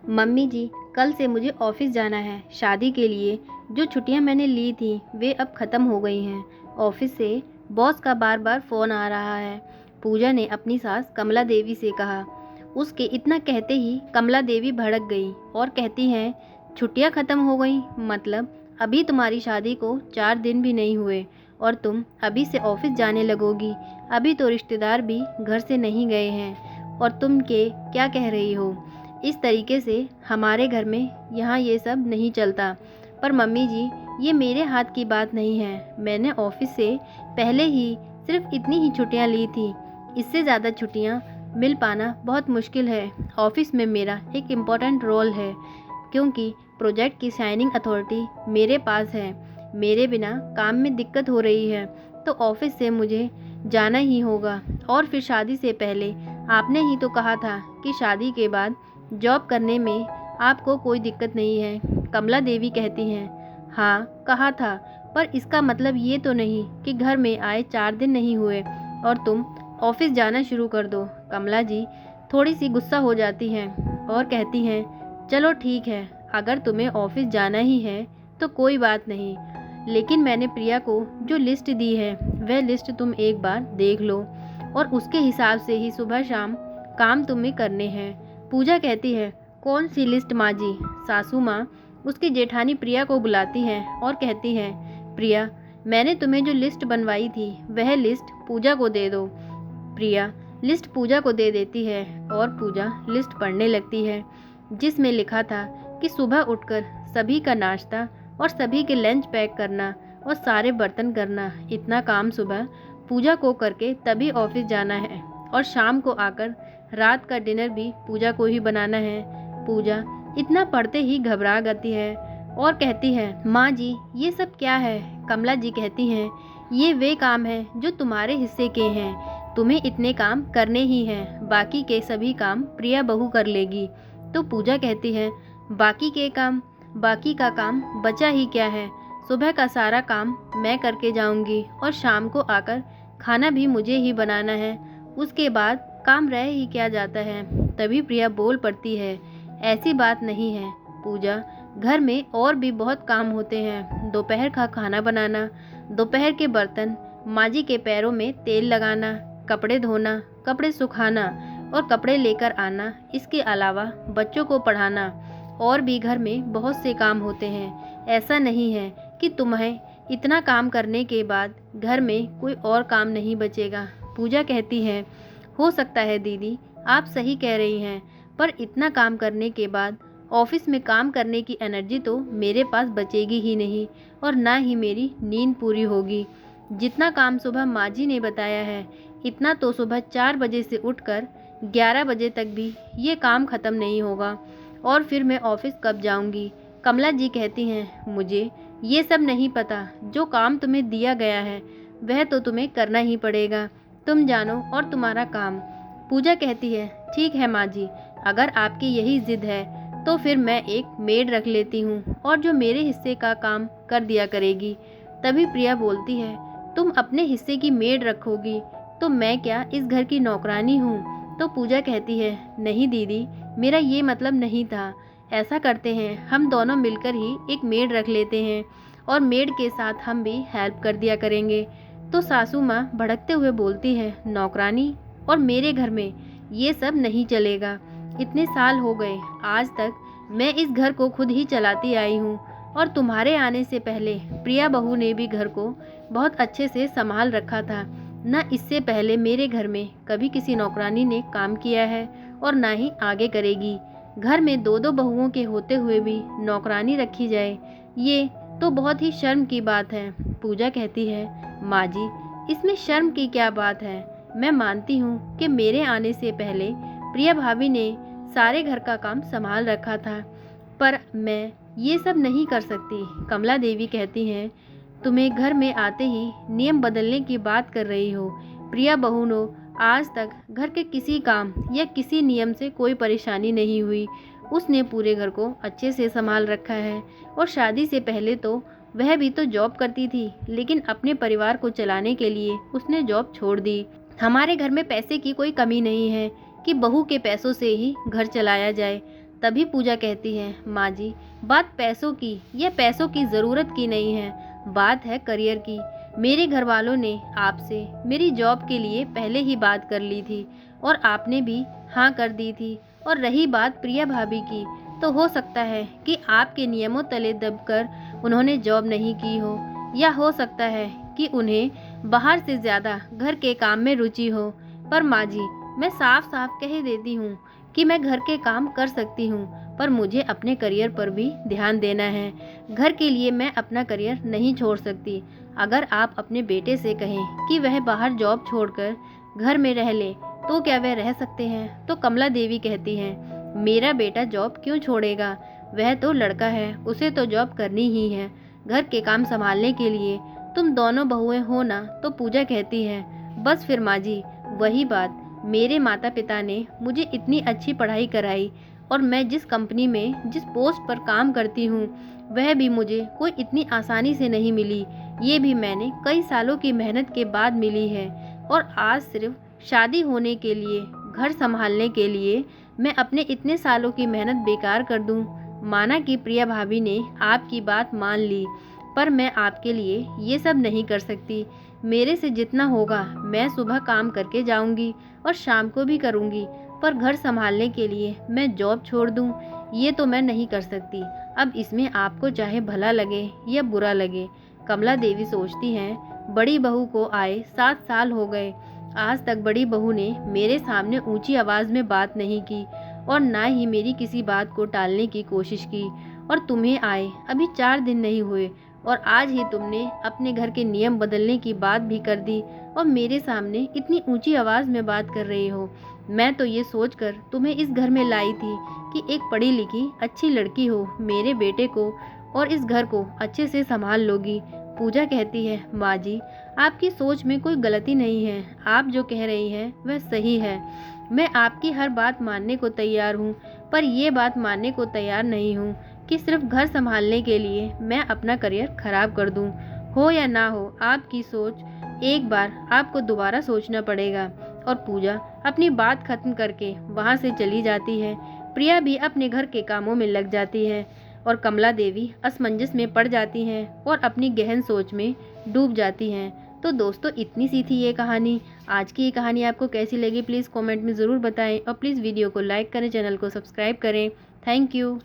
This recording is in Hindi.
मम्मी जी, कल से मुझे ऑफिस जाना है शादी के लिए। जो छुट्टियां मैंने ली थी वे अब ख़त्म हो गई हैं। ऑफिस से बॉस का बार बार फ़ोन आ रहा है। पूजा ने अपनी सास कमला देवी से कहा। उसके इतना कहते ही कमला देवी भड़क गई और कहती हैं, छुट्टियां ख़त्म हो गई मतलब अभी तुम्हारी शादी को 4 दिन भी नहीं हुए और तुम अभी से ऑफिस जाने लगोगी। अभी तो रिश्तेदार भी घर से नहीं गए हैं और तुम क्या कह रही हो। इस तरीके से हमारे घर में यहाँ ये सब नहीं चलता। पर मम्मी जी, ये मेरे हाथ की बात नहीं है। मैंने ऑफिस से पहले ही सिर्फ इतनी ही छुट्टियाँ ली थी। इससे ज़्यादा छुट्टियाँ मिल पाना बहुत मुश्किल है। ऑफिस में मेरा एक इम्पॉर्टेंट रोल है क्योंकि प्रोजेक्ट की साइनिंग अथॉरिटी मेरे पास है। मेरे बिना काम में दिक्कत हो रही है तो ऑफिस से मुझे जाना ही होगा। और फिर शादी से पहले आपने ही तो कहा था कि शादी के बाद जॉब करने में आपको कोई दिक्कत नहीं है। कमला देवी कहती हैं, हाँ कहा था, पर इसका मतलब ये तो नहीं कि घर में आए 4 दिन नहीं हुए और तुम ऑफिस जाना शुरू कर दो। कमला जी थोड़ी सी गुस्सा हो जाती हैं और कहती हैं, चलो ठीक है, अगर तुम्हें ऑफिस जाना ही है तो कोई बात नहीं, लेकिन मैंने प्रिया को जो लिस्ट दी है वह लिस्ट तुम एक बार देख लो और उसके हिसाब से ही सुबह शाम काम तुम्हें करने हैं। पूजा कहती है, कौन सी लिस्ट माँ जी। सासू माँ उसकी जेठानी प्रिया को बुलाती हैं और कहती हैं, प्रिया, मैंने तुम्हें जो लिस्ट बनवाई थी वह लिस्ट पूजा को दे दो। प्रिया लिस्ट पूजा को दे देती है और पूजा लिस्ट पढ़ने लगती है जिसमें लिखा था कि सुबह उठकर सभी का नाश्ता और सभी के लंच पैक करना और सारे बर्तन करना। इतना काम सुबह पूजा को करके तभी ऑफिस जाना है और शाम को आकर रात का डिनर भी पूजा को ही बनाना है। पूजा इतना पढ़ते ही घबरा जाती है और कहती है, माँ जी ये सब क्या है। कमला जी कहती हैं, ये वे काम हैं जो तुम्हारे हिस्से के हैं, तुम्हें इतने काम करने ही हैं, बाकी के सभी काम प्रिया बहू कर लेगी। तो पूजा कहती है, बाकी का काम बचा ही क्या है। सुबह का सारा काम मैं करके जाऊंगी और शाम को आकर खाना भी मुझे ही बनाना है, उसके बाद काम रह ही क्या जाता है। तभी प्रिया बोल पड़ती है, ऐसी बात नहीं है पूजा, घर में और भी बहुत काम होते हैं। दोपहर का खाना बनाना, दोपहर के बर्तन, माँ जी के पैरों में तेल लगाना, कपड़े धोना, कपड़े सुखाना और कपड़े लेकर आना, इसके अलावा बच्चों को पढ़ाना और भी घर में बहुत से काम होते हैं। ऐसा नहीं है कि तुम्हें इतना काम करने के बाद घर में कोई और काम नहीं बचेगा। पूजा कहती है, हो सकता है दीदी, आप सही कह रही हैं, पर इतना काम करने के बाद ऑफिस में काम करने की एनर्जी तो मेरे पास बचेगी ही नहीं और ना ही मेरी नींद पूरी होगी। जितना काम सुबह माँ जी ने बताया है इतना तो सुबह 4 बजे से उठकर 11 बजे तक भी ये काम ख़त्म नहीं होगा और फिर मैं ऑफिस कब जाऊंगी। कमला जी कहती हैं, मुझे ये सब नहीं पता, जो काम तुम्हें दिया गया है वह तो तुम्हें करना ही पड़ेगा, तुम जानो और तुम्हारा काम। पूजा कहती है, ठीक है माँ जी, अगर आपकी यही जिद है तो फिर मैं एक मेड रख लेती हूँ और जो मेरे हिस्से का काम कर दिया करेगी। तभी प्रिया बोलती है, तुम अपने हिस्से की मेड रखोगी तो मैं क्या इस घर की नौकरानी हूँ। तो पूजा कहती है, नहीं दीदी, मेरा ये मतलब नहीं था। ऐसा करते हैं, हम दोनों मिलकर ही एक मेड रख लेते हैं और मेड के साथ हम भी हेल्प कर दिया करेंगे। तो सासू माँ भड़कते हुए बोलती है, नौकरानी, और मेरे घर में ये सब नहीं चलेगा। इतने साल हो गए, आज तक मैं इस घर को खुद ही चलाती आई हूँ और तुम्हारे आने से पहले प्रिया बहू ने भी घर को बहुत अच्छे से संभाल रखा था। न इससे पहले मेरे घर में कभी किसी नौकरानी ने काम किया है और ना ही आगे करेगी। घर में 2-2 बहुओं के होते हुए भी नौकरानी रखी जाए, ये तो बहुत ही शर्म की बात है। पूजा कहती है, माँ जी, इसमें शर्म की क्या बात है। मैं मानती हूँ कि मेरे आने से पहले प्रिया भाभी ने सारे घर का काम संभाल रखा था, पर मैं ये सब नहीं कर सकती। कमला देवी कहती हैं, तुम्हें घर में आते ही नियम बदलने की बात कर रही हो। प्रिया बहू ने आज तक घर के किसी काम या किसी नियम से कोई परेशानी नहीं हुई। उसने पूरे घर को अच्छे से संभाल रखा है और शादी से पहले तो वह भी तो जॉब करती थी, लेकिन अपने परिवार को चलाने के लिए उसने जॉब छोड़ दी। हमारे घर में पैसे की कोई कमी नहीं है कि बहू के पैसों से ही घर चलाया जाए। तभी पूजा कहती है, माँ जी बात पैसों की या पैसों की ज़रूरत की नहीं है, बात है करियर की। मेरे घर वालों ने आपसे मेरी जॉब के लिए पहले ही बात कर ली थी और आपने भी हाँ कर दी थी। और रही बात प्रिया भाभी की, तो हो सकता है कि आपके नियमों तले दबकर उन्होंने जॉब नहीं की हो, या हो सकता है कि उन्हें बाहर से ज़्यादा घर के काम में रुचि हो। पर माँ जी मैं साफ साफ कह देती हूँ कि मैं घर के काम कर सकती हूँ, पर मुझे अपने करियर पर भी ध्यान देना है। घर के लिए मैं अपना करियर नहीं छोड़ सकती। अगर आप अपने बेटे से कहें कि वह बाहर जॉब छोड़कर घर में रह ले, तो क्या वह रह सकते हैं? तो कमला देवी कहती हैं, मेरा बेटा जॉब क्यों छोड़ेगा? वह तो लड़का है, उसे तो जॉब करनी ही है घर के काम संभालने के लिए। तुम दोनों बहुएं हो ना? तो पूजा कहती है, बस फिर माँ जी वही बात, मेरे माता पिता ने मुझे इतनी अच्छी पढ़ाई कराई और मैं जिस कंपनी में जिस पोस्ट पर काम करती हूँ वह भी मुझे कोई इतनी आसानी से नहीं मिली। ये भी मैंने कई सालों की मेहनत के बाद मिली है। और आज सिर्फ शादी होने के लिए, घर संभालने के लिए मैं अपने इतने सालों की मेहनत बेकार कर दूं? माना कि प्रिया भाभी ने आपकी बात मान ली, पर मैं आपके लिए ये सब नहीं कर सकती। मेरे से जितना होगा मैं सुबह काम करके जाऊंगी और शाम को भी करूंगी, पर घर संभालने के लिए मैं जॉब छोड़ दूं, ये तो मैं नहीं कर सकती। अब इसमें आपको चाहे भला लगे या बुरा लगे। कमला देवी सोचती हैं, बड़ी बहू को आए 7 साल हो गए, आज तक बड़ी बहू ने मेरे सामने ऊंची आवाज़ में बात नहीं की और ना ही मेरी किसी बात को टालने की कोशिश की। और तुम्हें आए अभी 4 दिन नहीं हुए और आज ही तुमने अपने घर के नियम बदलने की बात भी कर दी और मेरे सामने इतनी ऊंची आवाज़ में बात कर रही हो। मैं तो ये सोचकर तुम्हें इस घर में लाई थी कि एक पढ़ी लिखी अच्छी लड़की हो, मेरे बेटे को और इस घर को अच्छे से संभाल लोगी। पूजा कहती है, माँ जी आपकी सोच में कोई गलती नहीं है, आप जो कह रही हैं वह सही है। मैं आपकी हर बात मानने को तैयार हूँ, पर ये बात मानने को तैयार नहीं हूँ कि सिर्फ घर संभालने के लिए मैं अपना करियर खराब कर दूँ। हो या ना हो आपकी सोच, एक बार आपको दोबारा सोचना पड़ेगा। और पूजा अपनी बात खत्म करके वहाँ से चली जाती है। प्रिया भी अपने घर के कामों में लग जाती है और कमला देवी असमंजस में पड़ जाती हैं और अपनी गहन सोच में डूब जाती हैं। तो दोस्तों इतनी सी थी ये कहानी। आज की ये कहानी आपको कैसी लगी प्लीज़ कमेंट में ज़रूर बताएं और प्लीज़ वीडियो को लाइक करें, चैनल को सब्सक्राइब करें। Thank you.